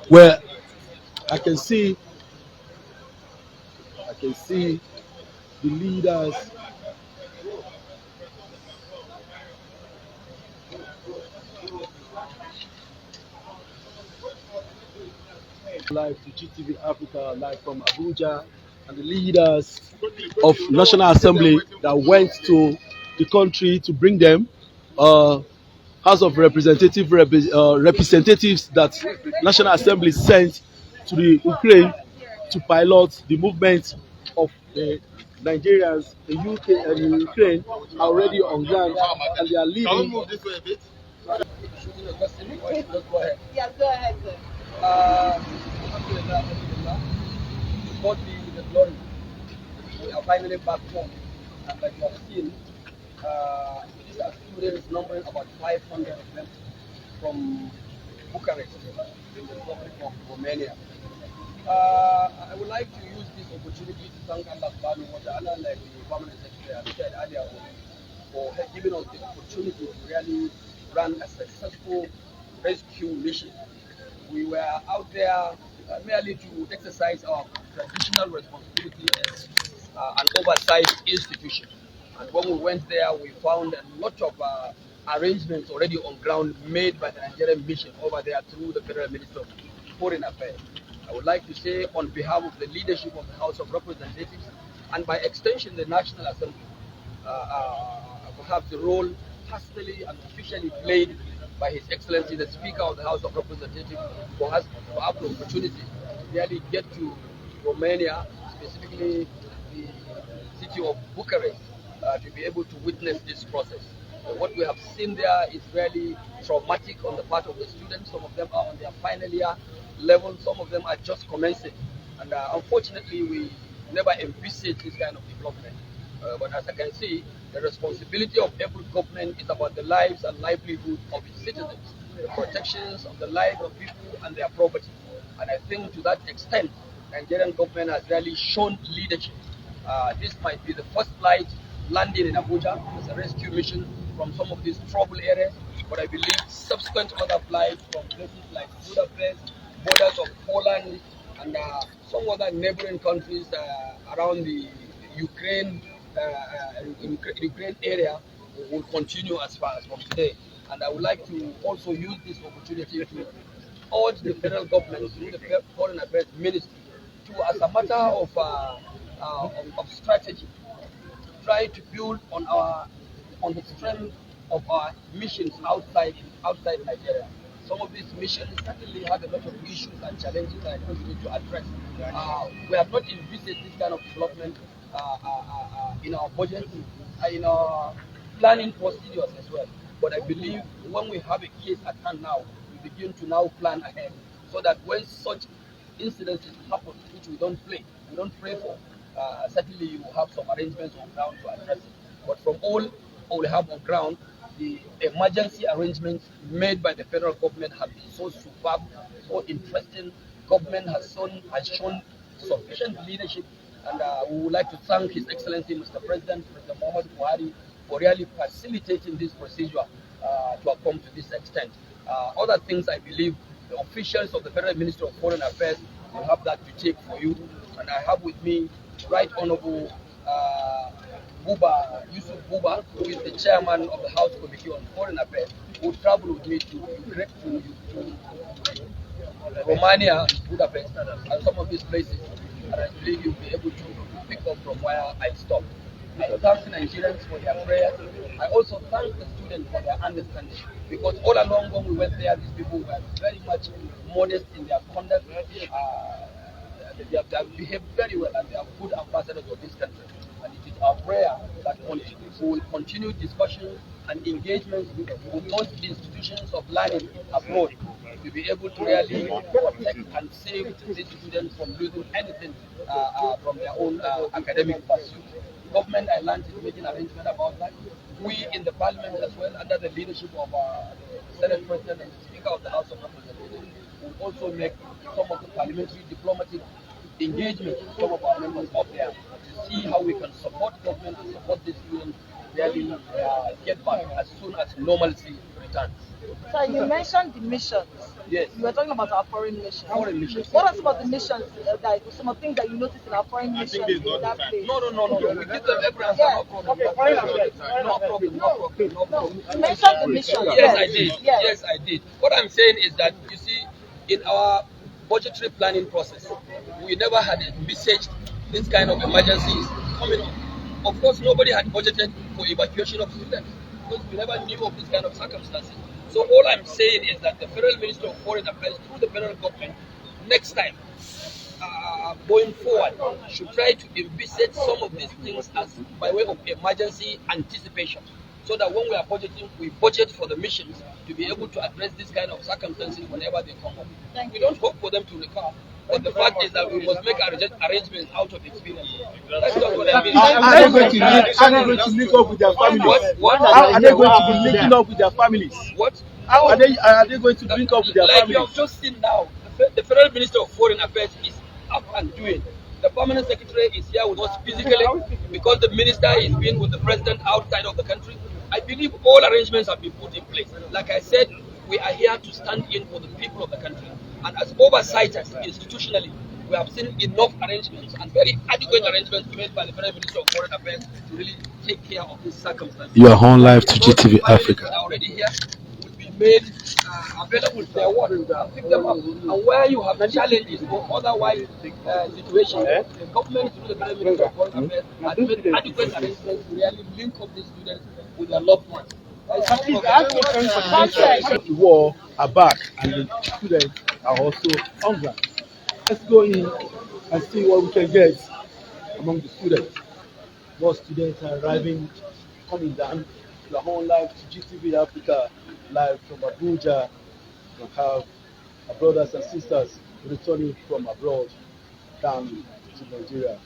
where I can see I can see the leaders live to GTV Africa, live from Abuja, and the leaders of National Assembly that went to the country to bring them uh, House of representatives that National Assembly sent to the Ukraine to pilot the movement of the Nigerians, the UK and the Ukraine are already on ground and they are leading. Yeah, go ahead, sir. Alhamdulillah, alhamdulillah. To God be the glory. We are finally back home. And like you have seen, these are students numbering about 500 of them from Bucharest in the Republic of Romania. I would like to use this opportunity to thank Allah subhanahu wa ta'ala, like the permanent secretary has said earlier on, for giving us the opportunity to really run a successful rescue mission. We were out there merely to exercise our traditional responsibility as an oversized institution. And when we went there, we found a lot of arrangements already on ground made by the Nigerian mission over there through the Federal Minister of Foreign Affairs. I would like to say on behalf of the leadership of the House of Representatives and by extension the National Assembly, perhaps the role personally and officially played by His Excellency the Speaker of the House of Representatives for us to have the opportunity to really get to Romania, specifically the city of Bucharest, to be able to witness this process. What we have seen there is really traumatic on the part of the students. Some of them are on their final year level, some of them are just commencing. And unfortunately, we never envisage this kind of development. But as I can see, the responsibility of every government is about the lives and livelihood of its citizens, the protections of the lives of people and their property. And I think to that extent, Nigerian government has really shown leadership. This might be the first flight landing in Abuja as a rescue mission from some of these trouble areas, but I believe subsequent other flights from places like Budapest, borders of Poland, and some other neighboring countries around the Ukraine, Ukraine area will continue as far as from today. And I would like to also use this opportunity to urge the federal government through the Foreign Affairs Ministry to, as a matter of strategy, try to build on the strength of our missions outside Nigeria. Some of these missions certainly have a lot of issues and challenges that I think we need to address. We have not envisaged this kind of development in our budget, in our planning procedures as well. But I believe when we have a case at hand now, we begin to now plan ahead so that when such incidences happen, which we don't pray for, certainly you will have some arrangements on ground to address it. But from all we have on ground, the emergency arrangements made by the federal government have been so superb, so interesting. Government has shown sufficient leadership, and we would like to thank His Excellency Mr. President, Mr. Muhammad Buhari, for really facilitating this procedure to have come to this extent. Other things I believe the officials of the Federal Ministry of Foreign Affairs will have that to take for you. And I have with me Right Honorable Yusuf Buba, who is the chairman of the House Committee on Foreign Affairs, who traveled with me to Romania, Budapest, and some of these places. And I believe you'll be able to pick up from where I stopped. I thank Nigerians for their prayers. I also thank the students for their understanding. Because all along when we went there, these people were very much modest in their conduct. They have behaved very well and they are good ambassadors of this country. And it is our prayer that we will continue discussions and engagements with those institutions of learning abroad to be able to really protect and save these students from losing anything from their own academic pursuit. Government, I learned, is making arrangement about that. We in the parliament as well, under the leadership of the Senate President and the Speaker of the House of Representatives, will also make some of the parliamentary diplomatic engagement with some of our members up there to see how we can support government and support the students really get back as soon as normalcy returns. So you mentioned the missions. Yes. You were talking about our foreign missions. Foreign missions. What are some of the missions, like some of the things that you notice in our foreign missions in that place? No. We give them every answer. Yes. No problem. No problem. No, you mentioned the missions. Yes, I did. Yes. Yes, I did. What I'm saying is that, you see, in our budgetary planning process, we never had envisaged this kind of emergencies coming up. Of course, nobody had budgeted for evacuation of students because we never knew of this kind of circumstances. So all I'm saying is that the Federal Minister of Foreign Affairs, through the federal government, next time, going forward, should try to envisage some of these things as by way of emergency anticipation, so that when we are budgeting, we budget for the missions to be able to address this kind of circumstances whenever they come up. We don't hope for them to recover, but the fact is that we must make arrangements out of experience. That's just what I mean. Are they going to link up with their families? What? How are they going to be linking up with their families? What? How are they going to link up with their Like you have families? just seen now, the Federal Minister of Foreign Affairs is up and doing. The permanent secretary is here with us physically because the minister is being with the president outside of the country. I believe all arrangements have been put in place. Like I said, we are here to stand in for the people of the country. And as oversights institutionally, we have seen enough arrangements and very adequate arrangements made by the Federal Minister of Foreign Affairs to really take care of these circumstances. You are on live to GTV Africa. Are already here, will be made available to their work and pick them up. And where you have challenges or otherwise situations, the government through the Federal Minister of Foreign Affairs has made adequate arrangements to really link up these students with their loved ones. The war are back and the students are also hungry. Let's go in and see what we can get among the students. More students are arriving, coming down. We are on live to GTV Africa, live from Abuja. We have our brothers and sisters returning from abroad down to Nigeria.